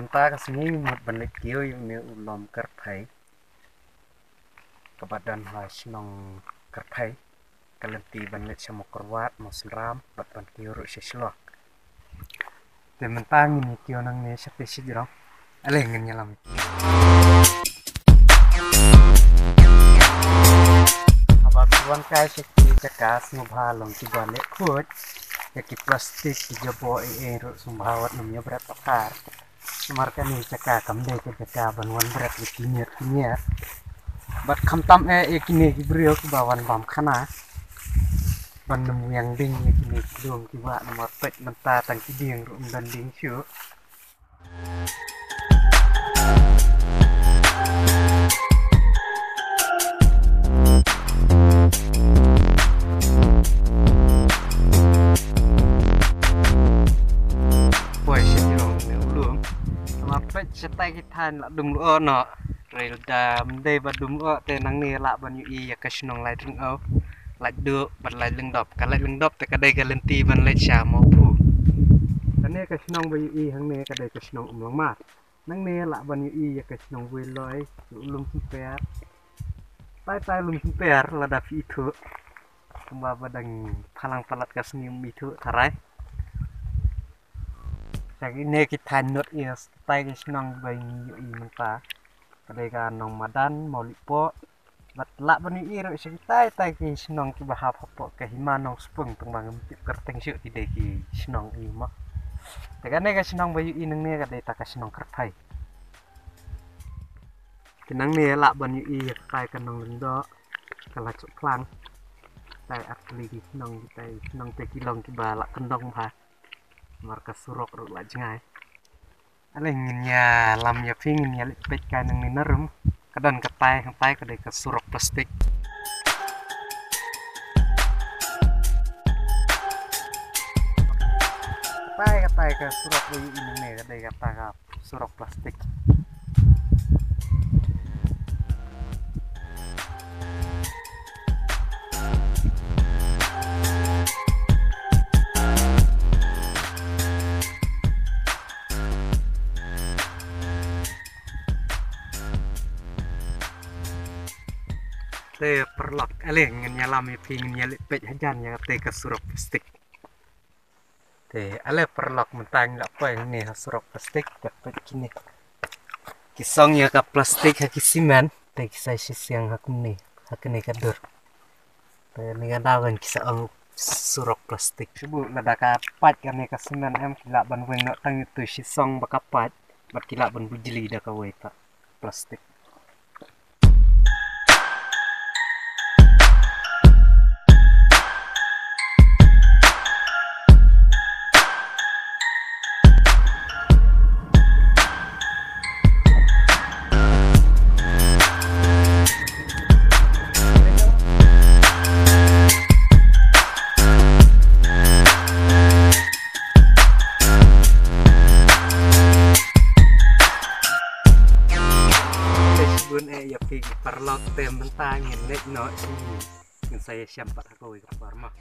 mentah kesini mut benek kio yang ni ulam kerpai kebadan has nong kerpai kalenti benek sama kerwat mau seram bat kio ru seslok te mentah ini kio nang ni spesies jero aleh ngenyalam apa tuan kai sekti cekas ngubhalong ti balik kut ya ki plastik ki jabo ru sumbawat namanya berat pakar marka ni caka kamde ke caka banwan berat kinya bat khamtam kini ki brio ki bawan bam khana ban nemu yang ding kini dong ki ba nomor pet menta tang ki ding ru dan ding syu setai kita nak dum lo no rel dam de badum o te nang ni la ban yu i ya kasnong lai dung o lai du ban lai leng dop ka lai leng dop te ka dai ka lenti ban lai cha mo pu kan ne kasnong ba yu i hang ne ka dai kasnong long ma nang ne la ban yu i ya kasnong we loi lum ki per tai lum ki per la da fi thu kumba badang phalang palat kasni mi thu tharai jadi ini kita not ya stay senang bayi mentah ketika nong madan mau lipo batlak bani iru sekitai tai ki senang ki bahap apa ke hima nong spung tembang tip kerteng syuk tidak ki senang ima tekan ne ka senang bayi ineng ne ka dai ta ka senang kertai kenang ne lak bani i tai ka nong lendo kala cuk klang tai atli ki senang tai senang te kilong ki balak kendong ha marka surok ru la jengai ale nginya lam ya ping nya pet kan nang ni narum kadan katai ka dai ka surok plastik katai ka surok wi ini ne ka dai ka surok plastik te perlak ale nyalam ping nyali pet hajan ya te ka surok plastik te ale perlak mentang la pa ni surok plastik te pet kini kisong ya ka plastik ha kisiman te kisai siang hakni ka dur te ni ga dawan kisang surok plastik subu lada ka pat ka ni ka siman em kila ban weng no tang tu sisong bakapat bat kila ban bujili da ka wei ta plastik ya pergi perlok tem mentang nek no sih saya siap 4 aku ke farma